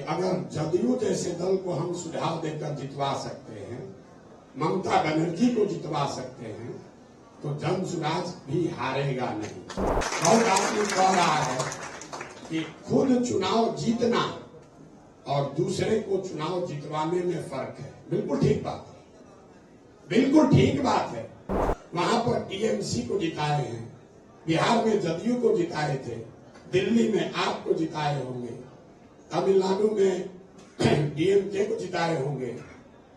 अगर जदयू जैसे दल को हम सुझाव देकर जितवा सकते हैं, ममता बनर्जी को जितवा सकते हैं, तो जन सुराज भी हारेगा नहीं। बहुत आदमी कह रहा है कि खुद चुनाव जीतना और दूसरे को चुनाव जितवाने में फर्क है। बिल्कुल ठीक बात है, बिल्कुल ठीक बात है। वहां पर टीएमसी को जिताए हैं, बिहार में जदयू को जिताए थे, दिल्ली में आपको जिताए होंगे, तमिलनाडु में डीएमके को जिताए होंगे,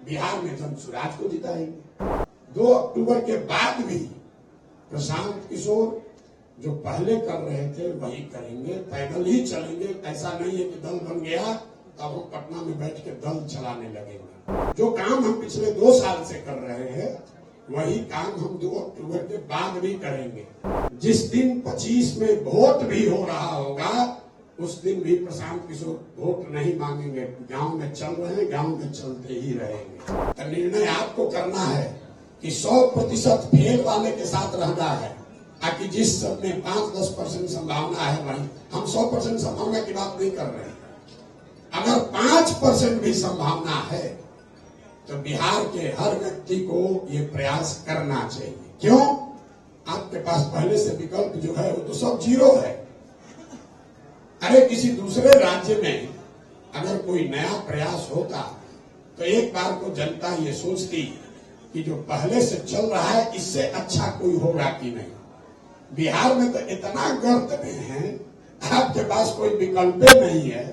बिहार में जन सुराज को जिताएंगे। 2 अक्टूबर के बाद भी प्रशांत किशोर जो पहले कर रहे थे वही करेंगे, पैदल ही चलेंगे। ऐसा नहीं है कि दल बन गया तब हम पटना में बैठ के दल चलाने लगेंगे। जो काम हम पिछले 2 साल से कर रहे हैं वही काम हम 2 अक्टूबर के बाद भी करेंगे। जिस दिन 25 में वोट भी हो रहा होगा उस दिन भी प्रशांत किशोर वोट नहीं मांगेंगे। गांव में चल रहे हैं, गांव में चलते ही रहेंगे। तो निर्णय आपको करना है कि 100% फेल वाले के साथ रहना है, ताकि जिस सब में 5-10% संभावना है वही। हम 100% संभावना की बात नहीं कर रहे हैं। अगर 5% भी संभावना है तो बिहार के हर व्यक्ति को ये प्रयास करना चाहिए। क्यों? आपके पास पहले से विकल्प जो है वो तो सब 0 है। अरे किसी दूसरे राज्य में अगर कोई नया प्रयास होता तो एक बार को जनता ये सोचती कि जो पहले से चल रहा है इससे अच्छा कोई होगा कि नहीं। बिहार में तो इतना गर्त में है, आपके पास कोई विकल्प नहीं है,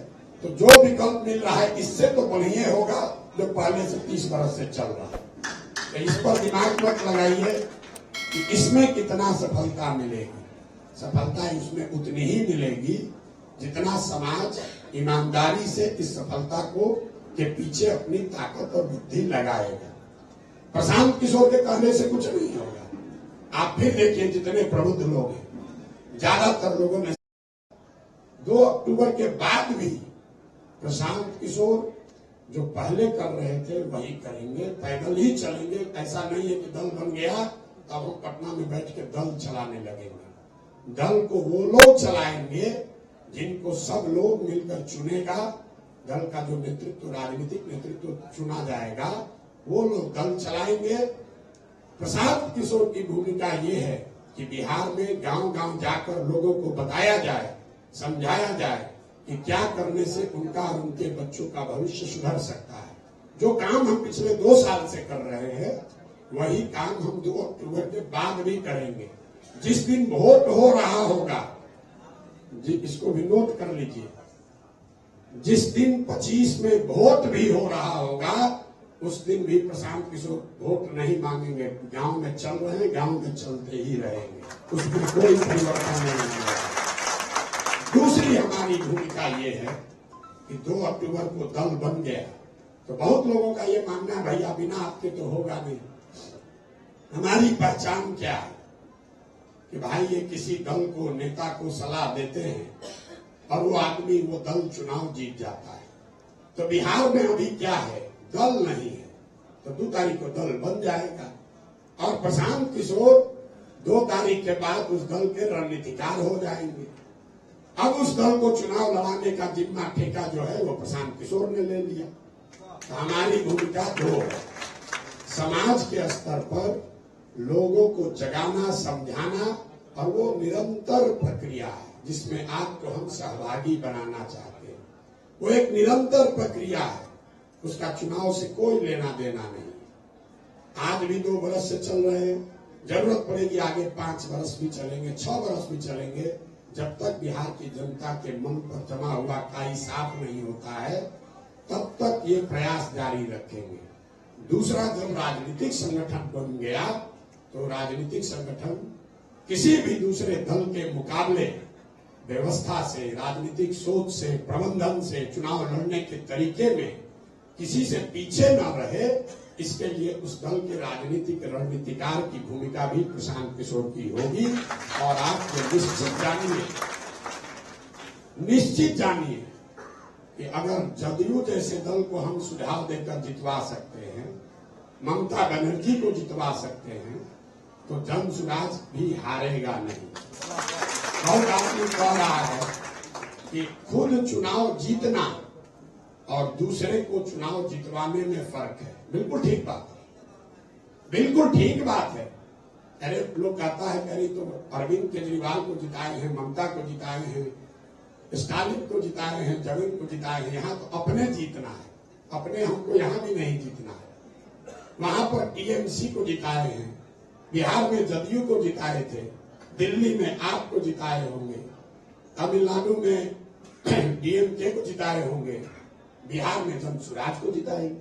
तो जो विकल्प मिल रहा है इससे तो बढ़िया होगा जो पहले से 30 बरस से चल रहा है। तो इस पर दिमाग मत लगाइए कि इसमें कितना सफलता मिलेगी। सफलता इसमें उतनी ही मिलेगी जितना समाज ईमानदारी से इस सफलता को के पीछे अपनी ताकत और बुद्धि लगाएगा। प्रशांत किशोर के कहने से कुछ नहीं होगा। आप फिर देखिए जितने प्रबुद्ध लोग हैं, ज्यादातर लोगों ने 2 अक्टूबर के बाद भी प्रशांत किशोर जो पहले कर रहे थे वही करेंगे, पैदल ही चलेंगे। ऐसा नहीं है कि दल बन गया तब हम पटना में बैठ के दल चलाने लगेंगे। दल को वो लोग चलाएंगे जिनको सब लोग मिलकर चुनेगा। दल का जो नेतृत्व, राजनीतिक नेतृत्व चुना जाएगा, वो लोग दल चलाएंगे। प्रशांत किशोर की भूमिका ये है कि बिहार में गांव-गांव जाकर लोगों को बताया जाए, समझाया जाए कि क्या करने से उनका और उनके बच्चों का भविष्य सुधर सकता है। जो काम हम पिछले 2 साल से कर रहे हैं वही काम हम 2 अक्टूबर के बाद भी करेंगे। जिस दिन वोट हो रहा होगा, जी इसको भी नोट कर लीजिए, जिस दिन 25 में वोट भी हो रहा होगा उस दिन भी प्रशांत किशोर वोट नहीं मांगेंगे। गांव में चल रहे हैं, गांव में चलते ही रहेंगे। उसमें कोई परिवर्तन नहीं होगा। दूसरी हमारी भूमिका ये है कि 2 अक्टूबर को दल बन गया तो बहुत लोगों का ये मानना है भैया बिना आपके तो होगा नहीं। हमारी पहचान क्या है कि भाई ये किसी दल को, नेता को सलाह देते हैं और वो आदमी, वो दल चुनाव जीत जाता है। तो बिहार में अभी क्या है, दल नहीं है, तो 2 तारीख को दल बन जाएगा और प्रशांत किशोर 2 तारीख के बाद उस दल के रणनीतिकार हो जाएंगे। अब उस दल को चुनाव लड़ाने का जिम्मा, ठेका जो है वो प्रशांत किशोर ने ले लिया। तो हमारी भूमिका 2 है। समाज के स्तर पर लोगों को जगाना, समझाना, और वो निरंतर प्रक्रिया है जिसमें आपको हम सहभागी बनाना चाहते हैं। वो एक निरंतर प्रक्रिया है, उसका चुनाव से कोई लेना देना नहीं। आज भी 2 बरस से चल रहे हैं, जरूरत पड़ेगी आगे 5 बरस भी चलेंगे, 6 बरस भी चलेंगे। जब तक बिहार की जनता के मन पर जमा हुआ काई साफ नहीं होता है तब तक ये प्रयास जारी रखेंगे। दूसरा, जब राजनीतिक संगठन बन गया तो राजनीतिक संगठन किसी भी दूसरे दल के मुकाबले व्यवस्था से, राजनीतिक सोच से, प्रबंधन से, चुनाव लड़ने के तरीके में किसी से पीछे न रहे, इसके लिए उस दल के राजनीतिक रणनीतिकार की भूमिका भी प्रशांत किशोर की होगी। और आप निश्चित जानिए कि अगर जदयू जैसे दल को हम सुझाव देकर जितवा सकते हैं, ममता बनर्जी को जितवा सकते हैं, तो जन सुराज भी हारेगा नहीं। बहुत आदमी कह रहा है कि खुद चुनाव जीतना और दूसरे को चुनाव जितवाने में फर्क है। बिल्कुल ठीक बात है, बिल्कुल ठीक बात है। अरे लोग कहता है अरे तो अरविंद केजरीवाल को जिताए हैं, ममता को जिताए हैं, स्टालिन को जिताए हैं, जगन को जिताए हैं, यहाँ तो अपने जीतना है, अपने हमको यहाँ भी नहीं जीतना है। वहां पर टीएमसी को जिताए हैं, बिहार में जदयू को जिताए थे, दिल्ली में आपको जिताए होंगे, तमिलनाडु में डीएमके को जिताए होंगे, बिहार में जनसुराज को जिताएंगे।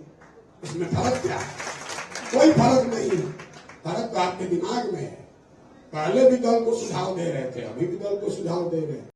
इसमें फर्क क्या है? कोई फर्क नहीं है। फर्क तो आपके दिमाग में है। पहले भी दल को सुझाव दे रहे थे, अभी भी दल को सुझाव दे रहे हैं।